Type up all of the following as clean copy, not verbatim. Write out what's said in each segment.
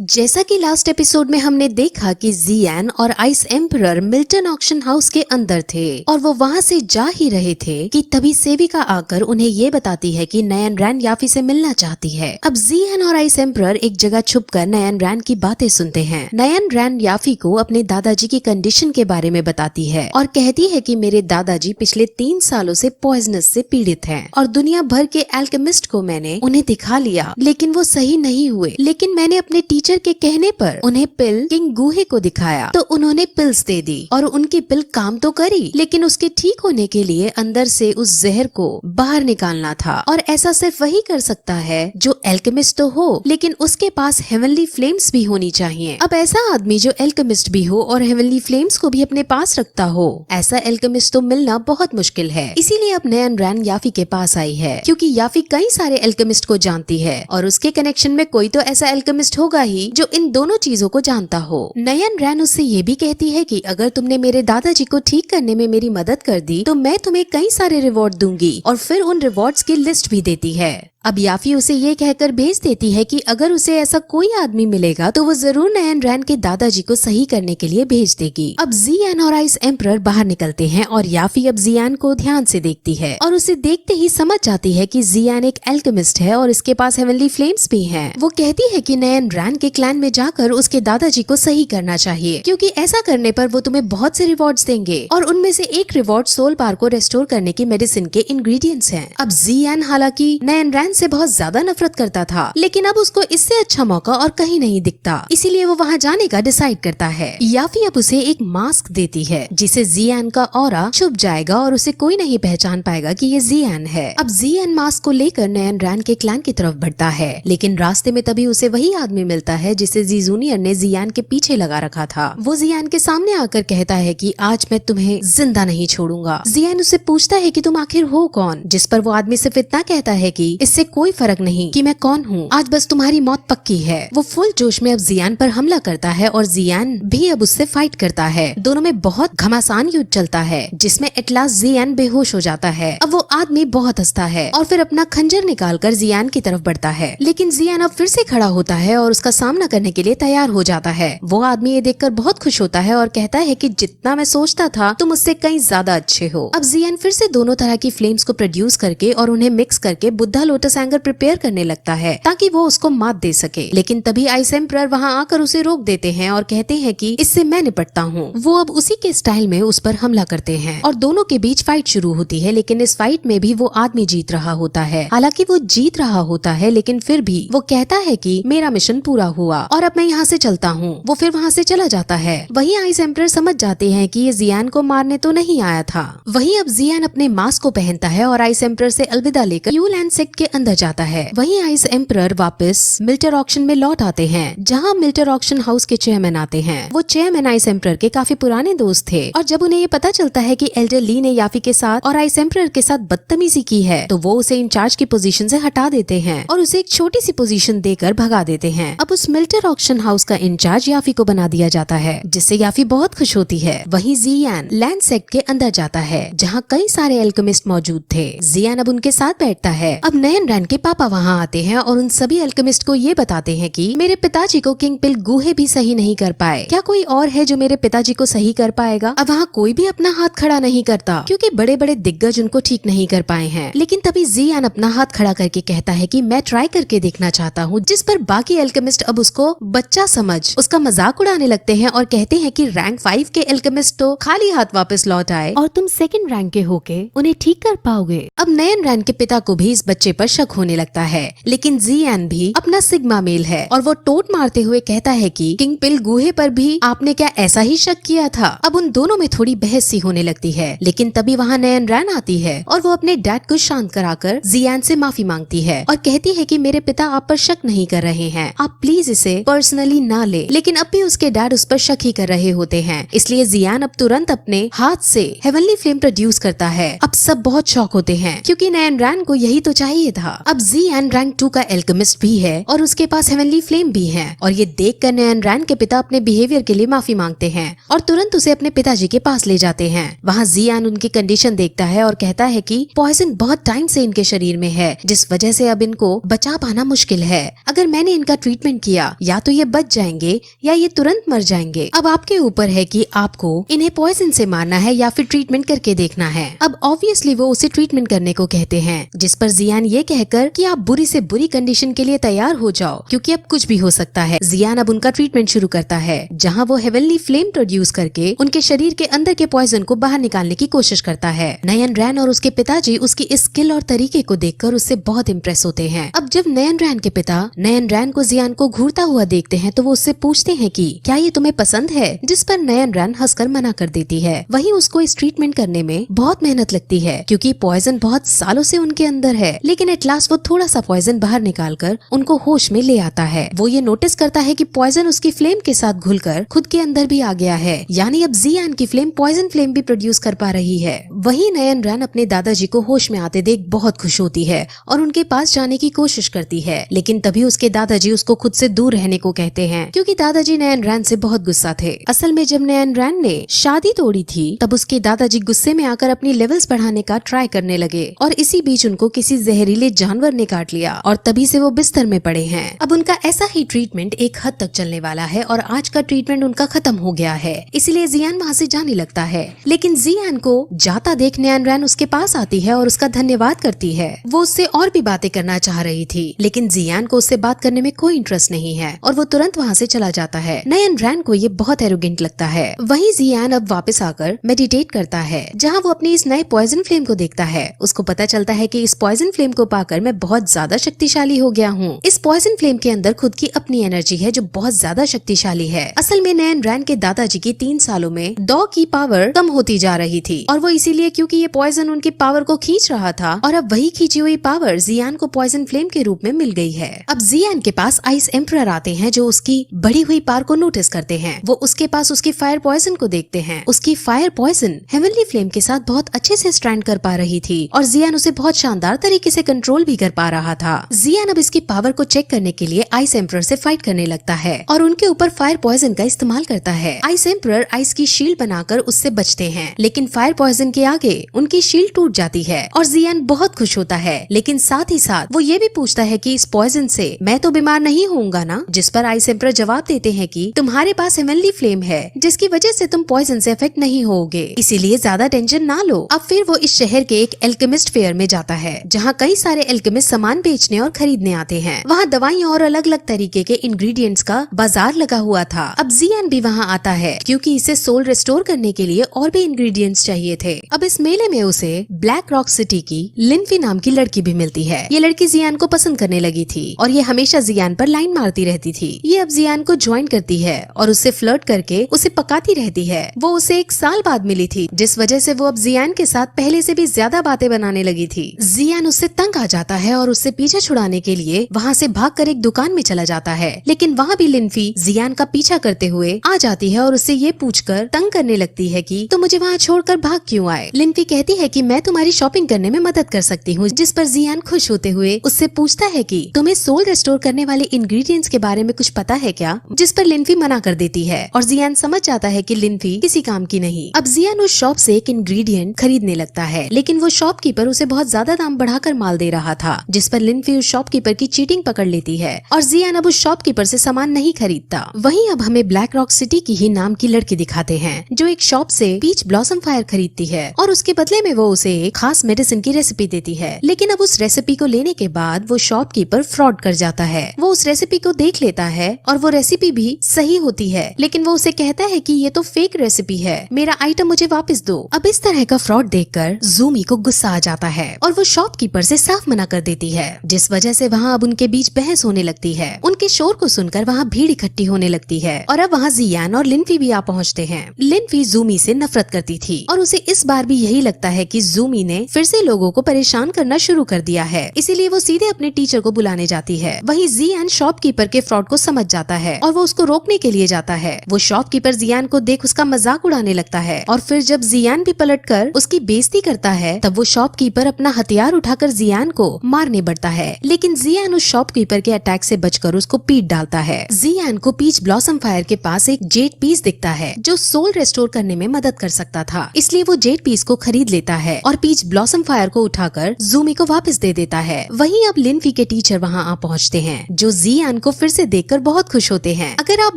जैसा कि last episode में हमने देखा कि जियान और ice emperor Milton auction house के अंदर थे और वो वहाँ से जा ही रहे थे कि तभी सेविका आकर उन्हें ये बताती है कि नयन रैन याफी से मिलना चाहती है। अब जियान और आइस एम्परर एक जगह छुपकर नयन रैन की बातें सुनते हैं। नयन रैन याफी को अपने दादाजी की कंडीशन के बारे में बताती है और कहती है कि मेरे दादाजी पिछले 3 सालों से पॉइजनस से पीड़ित हैं और दुनिया भर के एल्केमिस्ट को मैंने उन्हें दिखा लिया लेकिन वो सही नहीं हुए। लेकिन मैंने अपने टीचर के कहने पर उन्हें पिल किंग गूहे को दिखाया तो उन्होंने पिल्स दे दी और उनकी पिल काम तो करी, लेकिन उसके ठीक होने के लिए अंदर से उस जहर को बाहर निकालना था और ऐसा सिर्फ वही कर सकता है जो एल्केमिस्ट तो हो लेकिन उसके पास हेवनली फ्लेम्स भी होनी चाहिए। अब ऐसा आदमी जो एल्केमिस्ट भी हो और हेवनली फ्लेम्स को भी अपने पास रखता हो, ऐसा एल्केमिस्ट तो मिलना बहुत मुश्किल है। इसीलिए अब नयन रैन याफी के पास आई है क्योंकि याफी कई सारे एल्केमिस्ट को जानती है और उसके कनेक्शन में कोई तो ऐसा एल्केमिस्ट होगा ही जो इन दोनों चीजों को जानता हो। नयन रैन उससे ये भी कहती है कि अगर तुमने मेरे दादाजी को ठीक करने में मेरी मदद कर दी तो मैं तुम्हें कई सारे रिवॉर्ड दूंगी और फिर उन रिवॉर्ड्स की लिस्ट भी देती है। अब याफी उसे ये कहकर भेज देती है कि अगर उसे ऐसा कोई आदमी मिलेगा तो वो जरूर नयन रैन के दादाजी को सही करने के लिए भेज देगी। अब जियान और आइस एम्परर बाहर निकलते हैं और याफी अब जियान को ध्यान से देखती है और उसे देखते ही समझ जाती है कि जियान एक एल्केमिस्ट है और इसके पास हेवनली फ्लेम्स भी हैं। वो कहती है कि नयन रैन के क्लैन में जाकर उसके दादाजी को सही करना चाहिए क्योंकि ऐसा करने पर वो तुम्हें बहुत से रिवॉर्ड्स देंगे और उनमें से एक रिवॉर्ड सोल पावर को रेस्टोर करने की मेडिसिन के इंग्रेडिएंट्स हैं। अब जियान हालांकि नयन रैन से बहुत ज्यादा नफरत करता था लेकिन अब उसको इससे अच्छा मौका और कहीं नहीं दिखता, इसीलिए वो वहाँ जाने का डिसाइड करता है। याफी अब उसे एक मास्क देती है जिसे जियान का ऑरा छुप जाएगा और उसे कोई नहीं पहचान पाएगा कि ये जियान है। अब जियान मास्क को लेकर नयन रैन के क्लैन की तरफ बढ़ता है लेकिन रास्ते में तभी उसे वही आदमी मिलता है जिसे जी जूनियर ने जियान के पीछे लगा रखा था। वो जियान के सामने आकर कहता है कि आज मैं तुम्हें जिंदा नहीं छोड़ूंगा। जियान उससे पूछता है कि तुम आखिर हो कौन, जिस पर वो आदमी सिर्फ इतना कहता है कि इससे कोई फर्क नहीं कि मैं कौन हूँ, आज बस तुम्हारी मौत पक्की है। वो फुल जोश में अब जियान पर हमला करता है और जियान भी अब उससे फाइट करता है। दोनों में बहुत घमासान युद्ध चलता है जिसमें एटलास जियान बेहोश हो जाता है। अब वो आदमी बहुत हंसता है और फिर अपना खंजर निकालकर जियान की तरफ बढ़ता है लेकिन जियान अब फिर से खड़ा होता है और उसका सामना करने के लिए तैयार हो जाता है। वो आदमी ये देखकर बहुत खुश होता है और कहता है कि जितना मैं सोचता था तुम उससे कहीं ज्यादा अच्छे हो। अब जियान फिर से दोनों तरह की फ्लेम्स को प्रोड्यूस करके और उन्हें मिक्स करके बुद्धा लोटस एंगर प्रिपेयर करने लगता है ताकि वो उसको मात दे सके। लेकिन तभी आइस एम्परर वहाँ आकर उसे रोक देते हैं और कहते हैं कि इससे मैं निपटता हूँ। वो अब उसी के स्टाइल में उस पर हमला करते हैं और दोनों के बीच फाइट शुरू होती है लेकिन इस फाइट में भी वो आदमी जीत रहा होता है। हालांकि वो जीत रहा होता है लेकिन फिर भी वो कहता है कि मेरा मिशन पूरा हुआ और अब मैं यहाँ से चलता हूँ। वो फिर वहाँ से चला जाता है। वहीं आइस एम्परर समझ जाते हैं कि ये जियान को मारने तो नहीं आया था। वहीं अब जियान अपने मास्क को पहनता है और आइस एम्परर से अलविदा लेकर यू लैंड सेक्ट के अंदर जाता है। वहीं आइस एम्परर वापस मिल्टर ऑक्शन में लौट आते हैं जहाँ मिल्टर ऑक्शन हाउस के चेयरमैन आते हैं। वो चेयरमैन आइस एम्परर के काफी पुराने दोस्त थे और जब उन्हें ये पता चलता है कि एल्डर ली ने याफी के साथ और आइस एम्परर के साथ बदतमीजी की है तो वो उसे इंचार्ज की पोजीशन से हटा देते हैं और उसे एक छोटी सी पोजीशन देकर भगा देते हैं। अब उस मिल्टर ऑक्शन हाउस का इंचार्ज याफी को बना दिया जाता है जिससे याफी बहुत खुश होती है। वहीं जियान लैंड सेक्ट के अंदर जाता है जहाँ कई सारे एल्केमिस्ट मौजूद थे। जियान अब उनके साथ बैठता है। अब नयन रैन के पापा वहाँ आते हैं और उन सभी एल्केमिस्ट को ये बताते हैं कि मेरे पिताजी को किंग पिल गूहे भी सही नहीं कर पाए, क्या कोई और है जो मेरे पिताजी को सही कर पाएगा। अब वहाँ कोई भी अपना हाथ खड़ा नहीं करता क्योंकि बड़े बड़े दिग्गज उनको ठीक नहीं कर पाए हैं। लेकिन तभी जियान अपना हाथ खड़ा करके कहता है कि मैं ट्राई करके देखना चाहता हूँ, जिस पर बाकी एल्केमिस्ट अब उसको बच्चा समझ उसका मजाक उड़ाने लगते हैं और कहते हैं कि रैंक 5 के एल्केमिस्ट तो खाली हाथ वापस लौट आए और तुम सेकंड रैंक के होके उन्हें ठीक कर पाओगे। अब नयन रैन के पिता को भी इस बच्चे पर शक होने लगता है लेकिन जियान भी अपना सिग्मा मेल है और वो टोट मारते हुए कहता है कि किंग पिल गूहे पर भी आपने क्या ऐसा ही शक किया था। अब उन दोनों में थोड़ी बहस सी होने लगती है लेकिन तभी वहाँ नयन रैन आती है और वो अपने डैड को शांत कराकर जियान से माफी मांगती है और कहती है कि मेरे पिता आप पर शक नहीं कर रहे हैं, आप प्लीज इसे पर्सनली ना ले। लेकिन अब भी उसके डैड उस पर शक ही कर रहे होते हैं इसलिए जियान अब तुरंत अपने हाथ से हेवनली फ्लेम प्रोड्यूस करता है। अब सब बहुत शॉक होते हैं क्योंकि नयन रैन को यही तो चाहिए था। था। अब जियान रैंक 2 का एल्केमिस्ट भी है और उसके पास हेवनली फ्लेम भी है। और ये देखकर नयन रैन के पिता अपने बिहेवियर के लिए माफी मांगते हैं और तुरंत उसे अपने पिताजी के पास ले जाते हैं। वहाँ जियान उनकी कंडीशन देखता है और कहता है कि पॉइजन बहुत टाइम से इनके शरीर में है, जिस वजह से अब इनको बचा पाना मुश्किल है। अगर मैंने इनका ट्रीटमेंट किया या तो ये बच जाएंगे या ये तुरंत मर जाएंगे। अब आपके ऊपर है कि आपको इन्हें पॉइजन से मारना है या फिर ट्रीटमेंट करके देखना है। अब ऑब्वियसली वो उसे ट्रीटमेंट करने को कहते हैं, जिस पर जियान ये कहकर कि आप बुरी से बुरी कंडीशन के लिए तैयार हो जाओ क्योंकि अब कुछ भी हो सकता है। जियान अब उनका ट्रीटमेंट शुरू करता है, जहाँ वो हेवनली फ्लेम प्रोड्यूस करके उनके शरीर के अंदर के पॉइजन को बाहर निकालने की कोशिश करता है। नयन रैन और उसके पिताजी उसकी इस स्किल और तरीके को देखकर उससे बहुत इम्प्रेस होते हैं। अब जब नयन रैन के पिता नयन रैन को जियान को घूरता हुआ देखते हैं तो वो उससे पूछते हैं कि क्या ये तुम्हें पसंद है, जिस पर नयन रैन हंसकर मना कर देती है। वहीं उसको इस ट्रीटमेंट करने में बहुत मेहनत लगती है क्योंकि पॉइजन बहुत सालों से उनके अंदर है, लेकिन एट लास्ट वो थोड़ा सा पॉइजन बाहर निकालकर उनको होश में ले आता है। वो ये नोटिस करता है कि पॉइजन उसकी फ्लेम के साथ घुलकर खुद के अंदर भी आ गया है, यानी अब जियान की फ्लेम पॉइजन फ्लेम भी प्रोड्यूस कर पा रही है। वहीं नयन रैन अपने दादाजी को होश में आते देख बहुत खुश होती है और उनके पास जाने की कोशिश करती है, लेकिन तभी उसके दादाजी उसको खुद से दूर रहने को कहते हैं क्योंकि दादाजी नयन रैन से बहुत गुस्सा थे। असल में जब नयन रैन ने शादी तोड़ी थी तब उसके दादाजी गुस्से में आकर अपनी लेवल्स बढ़ाने का ट्राई करने लगे और इसी बीच उनको किसी जहरीले जानवर ने काट लिया और तभी से वो बिस्तर में पड़े हैं। अब उनका ऐसा ही ट्रीटमेंट एक हद तक चलने वाला है और आज का ट्रीटमेंट उनका खत्म हो गया है, इसलिए जियान वहाँ से जाने लगता है। लेकिन जियान को जाता देख नयन रैन उसके पास आती है और उसका धन्यवाद करती है। वो उससे और भी बातें करना चाह रही थी, लेकिन जियान को उससे बात करने में कोई इंटरेस्ट नहीं है और वो तुरंत वहाँ से चला जाता है। नयन रैन को ये बहुत एरोगेंट लगता है। वहीं जियान अब वापस आकर मेडिटेट करता है, जहाँ वो अपनी इस नए पॉइजन फ्लेम को देखता है। उसको पता चलता है कि इस पॉइजन फ्लेम को पाकर मैं बहुत ज्यादा शक्तिशाली हो गया हूँ। इस पॉइजन फ्लेम के अंदर खुद की अपनी एनर्जी है जो बहुत ज्यादा शक्तिशाली है। असल में नयन रैन के दादाजी की 3 सालों में डॉ की पावर कम होती जा रही थी और वो इसीलिए क्योंकि ये पॉइजन उनकी पावर को खींच रहा था और अब वही खींची हुई पावर जियान को पॉइजन फ्लेम के रूप में मिल गई है। अब जियान के पास आइस एम्परर आते हैं जो उसकी बढ़ी हुई पावर को नोटिस करते हैं। वो उसके पास उसकी फायर पॉइजन को देखते हैं। उसकी फायर पॉइजन हेवनली फ्लेम के साथ बहुत अच्छे से स्टैंड कर पा रही थी और जियान उसे बहुत शानदार तरीके से कंट्रोल भी कर पा रहा था। जियान अब इसकी पावर को चेक करने के लिए आइस एम्परर से फाइट करने लगता है और उनके ऊपर फायर पॉइजन का इस्तेमाल करता है। आइस एम्परर आइस की शील्ड बनाकर उससे बचते हैं, लेकिन फायर पॉइजन के आगे उनकी शील्ड टूट जाती है और जियान बहुत खुश होता है, लेकिन साथ ही साथ वो ये भी पूछता है कि इस पॉइजन से मैं तो बीमार नहीं होऊंगा ना, जिस पर आइस एम्परर जवाब देते हैं कि तुम्हारे पास हेवनली फ्लेम है जिसकी वजह से तुम पॉइजन से अफेक्ट नहीं होगे, इसीलिए ज्यादा टेंशन ना लो। अब फिर वो इस शहर के एक एल्केमिस्ट फेयर में जाता है जहाँ कई सारे एल्केमिस्ट सामान बेचने और खरीदने आते हैं। वहाँ दवाइयाँ और अलग अलग तरीके के इंग्रेडिएंट्स का बाजार लगा हुआ था। अब जियान भी वहाँ आता है क्योंकि इसे सोल रिस्टोर करने के लिए और भी इंग्रेडिएंट्स चाहिए थे। अब इस मेले में उसे ब्लैक रॉक सिटी की लिनफी नाम की लड़की भी मिलती है। ये लड़की जियान को पसंद करने लगी थी और ये हमेशा जियान पर लाइन मारती रहती थी। ये अब जियान को ज्वाइन करती है और उससे फ्लर्ट करके उसे पकाती रहती है। वो उसे 1 साल बाद मिली थी, जिस वजह से वो अब जियान के साथ पहले से भी ज्यादा बातें बनाने लगी थी। जियान उससे तंग आ जाता है और उससे पीछा छुड़ाने के लिए वहाँ से भागकर एक दुकान में चला जाता है, लेकिन वहाँ भी लिनफी जियान का पीछा करते हुए आ जाती है और उससे ये पूछकर तंग करने लगती है कि तुम मुझे वहाँ छोड़कर भाग क्यों आए। लिनफी कहती है कि मैं तुम्हारी शॉपिंग करने में मदद कर सकती हूँ, जिस पर जियान खुश होते हुए उससे पूछता है कि तुम्हें सोल रिस्टोर करने वाले इंग्रेडिएंट्स के बारे में कुछ पता है क्या, जिस पर लिनफी मना कर देती है और जियान समझ जाता है कि लिनफी किसी काम की नहीं। अब जियान उस शॉप से एक इंग्रेडिएंट खरीदने लगता है, लेकिन वो शॉपकीपर उसे बहुत ज्यादा दाम बढ़ाकर माल दे रहा था, जिस पर लिनफी उस शॉपकीपर की चीटिंग पकड़ लेती है और जियान अब उस शॉपकीपर से सामान नहीं खरीदता। वहीं अब हमें ब्लैक रॉक सिटी की ही नाम की लड़की दिखाते हैं जो एक शॉप से पीच ब्लॉसम फायर खरीदती है और उसके बदले में वो उसे एक खास मेडिसिन की रेसिपी देती है, लेकिन अब उस रेसिपी को लेने के बाद वो शॉपकीपर फ्रॉड कर जाता है। वो उस रेसिपी को देख लेता है और वो रेसिपी भी सही होती है, लेकिन वो उसे कहता है कि ये तो फेक रेसिपी है, मेरा आइटम मुझे वापस दो। अब इस तरह का फ्रॉड देखकर ज़ूमी को गुस्सा आ जाता है और वो शॉपकीपर से साफ मना कर देती है, जिस वजह से वहाँ अब उनके बीच बहस होने लगती है। उनके शोर को सुनकर वहाँ भीड़ इकट्ठी होने लगती है और अब वहाँ जियान और लिनफी भी आ पहुँचते हैं। लिनफी ज़ूमी से नफरत करती थी और उसे इस बार भी यही लगता है कि ज़ूमी ने फिर से लोगों को परेशान करना शुरू कर दिया है, इसीलिए वो सीधे अपने टीचर को बुलाने जाती है। वहीं जियान शॉपकीपर के फ्रॉड को समझ जाता है और वो उसको रोकने के लिए जाता है। वो शॉपकीपर जियान को देख उसका मजाक उड़ाने लगता है और फिर जब जियान भी पलटकर उसकी बेइज्जती करता है तब वो शॉपकीपर अपना हथियार उठाकर जियान को मारने बढ़ता है, लेकिन जियान उस शॉपकीपर के अटैक से बचकर उसको पीट डालता है। जियान को पीच ब्लॉसम फायर के पास एक जेट पीस दिखता है जो सोल रेस्टोर करने में मदद कर सकता था, इसलिए वो जेट पीस को खरीद लेता है और पीच ब्लॉसम फायर को उठाकर जूमी को वापस दे देता है। वहीं अब लिनफी के टीचर वहाँ आ पहुँचते हैं, जो जियान को फिर से देखकर बहुत खुश होते हैं। अगर आप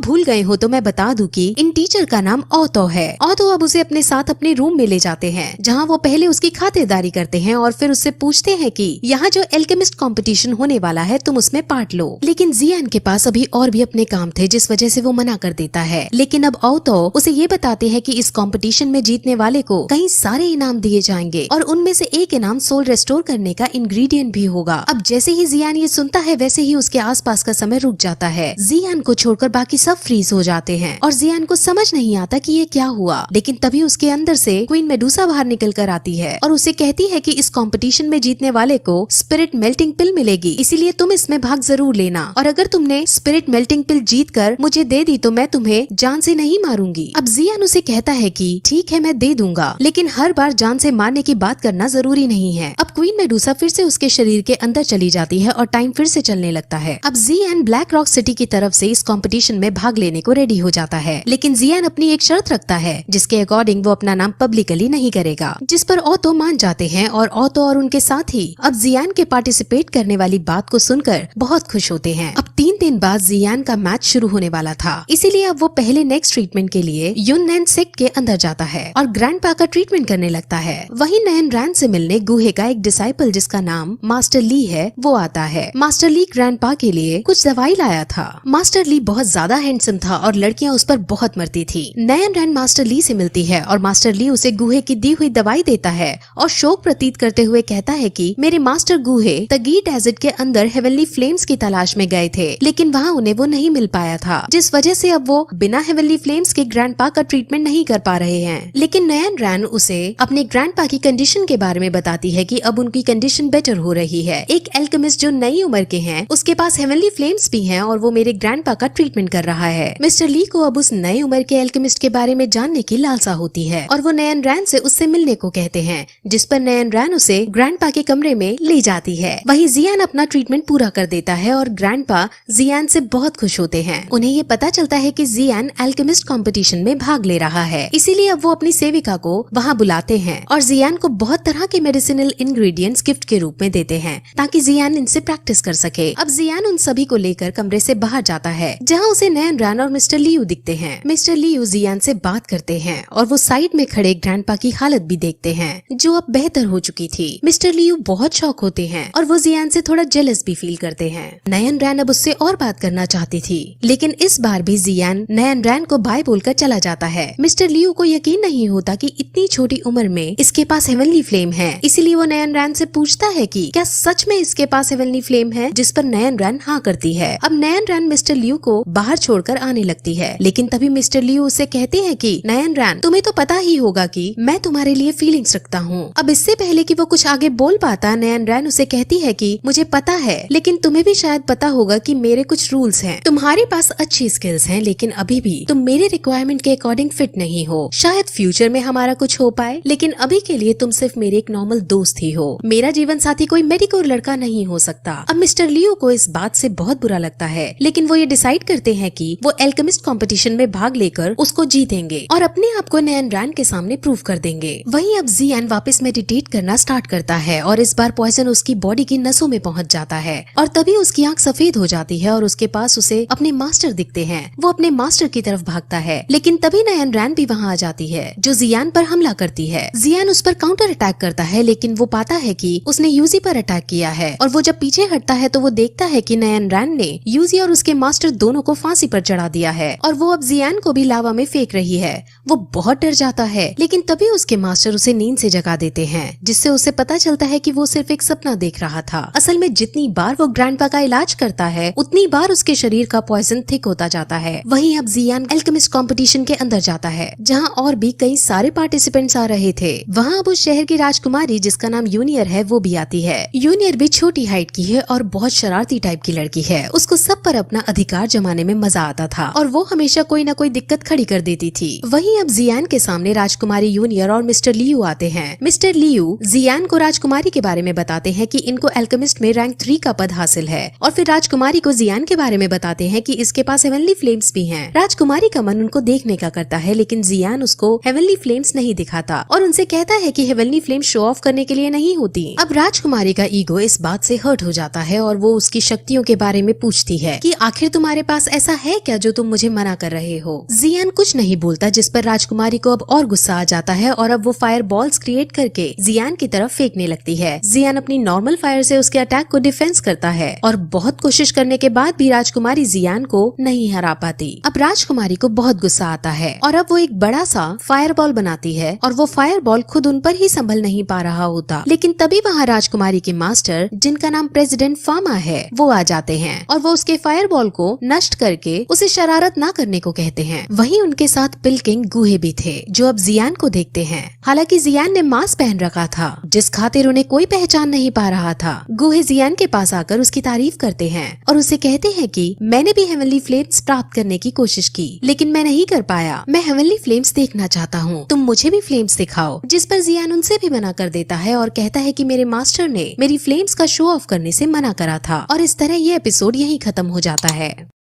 भूल गए हो तो मैं बता दूं कि इन टीचर का नाम ओतो है। ओतो अब उसे अपने साथ अपने रूम में ले जाते हैं, जहाँ वो पहले उसकी खातिरदारी करते हैं और फिर उससे पूछते हैं कि यहाँ जो एल्केमिस्ट कंपटीशन होने वाला है तुम उसमें पार्ट लो। लेकिन जियान के पास अभी और भी अपने काम थे, जिस वजह से वो मना कर देता है। लेकिन अब ओतो उसे ये बताते हैं कि इस कंपटीशन में जीतने वाले को कई सारे इनाम दिए जाएंगे और उनमें से एक इनाम सोल रेस्टोर करने का इंग्रेडिएंट भी होगा। अब जैसे ही जियान ये सुनता है वैसे ही उसके आसपास का समय रुक जाता है। जियान को छोड़कर बाकी सब फ्रीज हो जाते हैं और जियान को समझ नहीं आता कि ये क्या हुआ। लेकिन तभी उसके अंदर से क्वीन मेडुसा बाहर निकल कर आती है और उसे कहती है कि इस कंपटीशन में जीतने वाले को स्पिरिट मेल्टिंग पिल मिलेगी, इसीलिए तुम इसमें भाग जरूर लेना। और अगर तुमने स्पिरिट मेल्टिंग पिल जीत कर मुझे दे दी तो मैं तुम्हें जान से नहीं मारूंगी। अब जियान उसे कहता है कि ठीक है मैं दे दूंगा, लेकिन हर बार जान से मारने की बात करना जरूरी नहीं है। अब क्वीन मेडुसा फिर से उसके शरीर के अंदर चली जाती है और टाइम फिर से चलने लगता है। अब जियान ब्लैक रॉक सिटी की तरफ से इस कंपटीशन में भाग लेने को रेडी हो जाता है, लेकिन जियान अपनी एक शर्त रखता है जिसके अकॉर्डिंग वो अपना नाम पब्लिकली नहीं करेगा, जिस पर ओतो मान जाते हैं और ओतो और उनके साथी अब जियान के पार्टिसिपेट करने वाली बात को सुनकर बहुत खुश होते हैं। अब 3 दिन बाद जियान का मैच शुरू होने वाला था, इसीलिए अब वो पहले नेक्स्ट ट्रीटमेंट के लिए यूननैन सेक्ट के अंदर जाता है और ग्रैंडपा का ट्रीटमेंट करने लगता है। वहीं नयन रैन से मिलने गुहे का एक डिसाइपल जिसका नाम मास्टर ली है वो आता है। मास्टर ली ग्रैंडपा के लिए कुछ दवाई लाया था। मास्टर ली बहुत ज्यादा हैंडसम था और लड़कियां उस पर बहुत मरती थी। नयन रैन मास्टर ली से मिलती है और मास्टर ली उसे गुहे की दी हुई दवाई देता है और शोक प्रतीत करते हुए कहता है कि मेरे मास्टर गुहे तगी डेजर्ट के अंदर हेवनली फ्लेम्स की तलाश में गए थे, लेकिन वहाँ उन्हें वो नहीं मिल पाया था, जिस वजह से अब वो बिना हेवनली फ्लेम्स के ग्रैंडपा का ट्रीटमेंट नहीं कर पा रहे हैं। लेकिन नयन रैन उसे अपने ग्रैंडपा की कंडीशन के बारे में बताती है कि अब उनकी कंडीशन बेटर हो रही है। एक एल्केमिस्ट जो नई उम्र के हैं उसके पास हेवनली फ्लेम्स भी हैं और वो मेरे ग्रैंडपा का ट्रीटमेंट कर रहा है। मिस्टर ली को अब उस नई उम्र के एल्केमिस्ट के बारे में जानने की लालसा होती है और वो नयन रैन से उससे मिलने को कहते हैं, जिस पर नयन रैन उसे ग्रैंडपा के कमरे में ले जाती है। वहीं जियान अपना ट्रीटमेंट पूरा कर देता है और ग्रैंडपा जियान से बहुत खुश होते हैं। उन्हें ये पता चलता है कि जियान एल्केमिस्ट कंपटीशन में भाग ले रहा है, इसीलिए अब वो अपनी सेविका को वहाँ बुलाते हैं और जियान को बहुत तरह के मेडिसिनल इंग्रेडिएंट्स गिफ्ट के रूप में देते हैं ताकि जियान इनसे प्रैक्टिस कर सके। अब जियान उन सभी को लेकर कमरे से बाहर जाता है, जहाँ उसे नयन रैन और मिस्टर लियू दिखते हैं। मिस्टर लियू जियान से बात करते हैं और वो साइड में खड़े ग्रैंडपा की हालत भी देखते हैं जो अब बेहतर हो चुकी थी। मिस्टर लियू बहुत शॉक होते हैं और वो जियान से थोड़ा जेलस भी फील करते हैं। नयन रैन अब उससे और बात करना चाहती थी, लेकिन इस बार भी जियान नयन रैन को बाय बोलकर चला जाता है। मिस्टर लियू को यकीन नहीं होता कि इतनी छोटी उम्र में इसके पास हेवनली फ्लेम है, इसीलिए वो नयन रैन से पूछता है कि क्या सच में इसके पास हेवनली फ्लेम है, जिस पर नयन रैन हाँ करती है। अब नयन रैन मिस्टर लियू को बाहर छोड़कर आने लगती है, लेकिन तभी मिस्टर लियू उसे कहते हैं कि नयन रैन तुम्हें तो पता ही होगा कि मैं तुम्हारे लिए फीलिंग्स रखता हूँ। अब इससे पहले कि वो कुछ आगे बोल पाता नयन रैन उसे कहती है कि मुझे पता है, लेकिन तुम्हें भी शायद पता होगा कि मेरे कुछ रूल्स हैं। तुम्हारे पास अच्छी स्किल्स हैं, लेकिन अभी भी तुम मेरे रिक्वायरमेंट के अकॉर्डिंग फिट नहीं हो। शायद फ्यूचर में हमारा कुछ हो पाए, लेकिन अभी के लिए तुम सिर्फ मेरे एक नॉर्मल दोस्त ही हो। मेरा जीवन साथी कोई मेडिकोर लड़का नहीं हो सकता। अब मिस्टर लियू को इस बात से बहुत बुरा लगता है, लेकिन वो ये डिसाइड करते हैं कि वो एल्केमिस्ट कंपटीशन में भाग लेकर उसको जीतेंगे और अपने आप को नयन रैन के सामने प्रूव कर देंगे। वहीं अब जियान वापस मेडिटेट करना स्टार्ट करता है और इस बार पॉइजन उसकी बॉडी की नसों में पहुंच जाता है और तभी उसकी आंख सफेद हो जाती है और उसके पास उसे अपने मास्टर दिखते हैं। वो अपने मास्टर की तरफ भागता है, लेकिन तभी नयन रैन भी वहाँ आ जाती है जो जियान पर हमला करती है। जियान उस पर काउंटर अटैक करता है, लेकिन वो पाता है कि उसने यूजी पर अटैक किया है और वो जब पीछे हटता है तो वो देखता है कि नयन रैन ने यूजी और उसके मास्टर दोनों को फांसी पर चढ़ा दिया है और वो अब जियान को भी लावा में फेंक रही है। वो बहुत डर जाता है, लेकिन तभी उसके मास्टर उसे नींद से जगा देते हैं, जिससे उसे पता चलता है कि वो सिर्फ एक सपना देख रहा था। असल में जितनी बार वो ग्रैंडपा का इलाज करता है उतनी बार उसके शरीर का पॉइजन थिक होता जाता है। वहीं अब जियान एल्केमिस्ट कंपटीशन के अंदर जाता है, जहां और भी कई सारे पार्टिसिपेंट्स आ रहे थे। वहां अब उस शहर की राजकुमारी जिसका नाम यूनियर है वो भी आती है। यूनियर भी छोटी हाइट की है और बहुत शरारती टाइप की लड़की है। उसको सब पर अपना अधिकार जमाने में मजा आता था और वो हमेशा कोई न कोई दिक्कत खड़ी कर देती थी। वहीं अब जियान के सामने राजकुमारी यूनियर और मिस्टर लियू आते हैं। मिस्टर लियू जियान को राजकुमारी के बारे में बताते हैं कि इनको एल्केमिस्ट में रैंक 3 का पद हासिल है और फिर राजकुमारी को जियान के बारे में बताते हैं कि इसके पास हेवनली फ्लेम्स भी हैं। राजकुमारी का मन उनको देखने का करता है, लेकिन जियान उसको हेवनली फ्लेम्स नहीं दिखाता और उनसे कहता है कि हेवनली फ्लेम शो ऑफ करने के लिए नहीं होती। अब राजकुमारी का ईगो इस बात से हर्ट हो जाता है और वो उसकी शक्तियों के बारे में पूछती है कि आखिर तुम्हारे पास ऐसा है क्या जो तुम मुझे मना कर रहे हो। जियान कुछ नहीं बोलता, जिस पर राजकुमारी को अब और गुस्सा आ जाता है और अब वो फायर बॉल्स क्रिएट करके जियान की तरफ फेंकने लगती है। जियान अपनी नॉर्मल फायर से उसके अटैक को डिफेंस करता है और बहुत कोशिश करने के बाद भी राजकुमारी जियान को नहीं हरा पाती। अब राजकुमारी को बहुत गुस्सा आता है और अब वो एक बड़ा सा फायर बॉल बनाती है और वो फायर बॉल खुद उन पर ही संभल नहीं पा रहा होता। लेकिन तभी वहाँ राजकुमारी के मास्टर, जिनका नाम प्रेसिडेंट फामा है, वो आ जाते हैं और वो उसके फायर बॉल को नष्ट करके उसे शरारत ना करने को कहते हैं। वहीं उनके साथ पिलकिंग गुहे भी थे, जो अब जियान को देखते हैं। हालांकि जियान ने मास्क पहन रखा था, जिस खातिर उन्हें कोई पहचान नहीं पा रहा था। गुहे जियान के पास आकर उसकी तारीफ करते हैं और उसे कहते हैं कि मैंने भी हेवनली फ्लेम्स प्राप्त करने की कोशिश की, लेकिन मैं नहीं कर पाया। मैं हेवनली फ्लेम्स देखना चाहता हूँ, तुम मुझे भी फ्लेम्स दिखाओ। जिस पर जियान उनसे भी मना कर देता है और कहता है कि मेरे मास्टर ने मेरी फ्लेम्स का शो ऑफ करने से मना करा था। और इस तरह ये एपिसोड यहीं खत्म हो जाता है।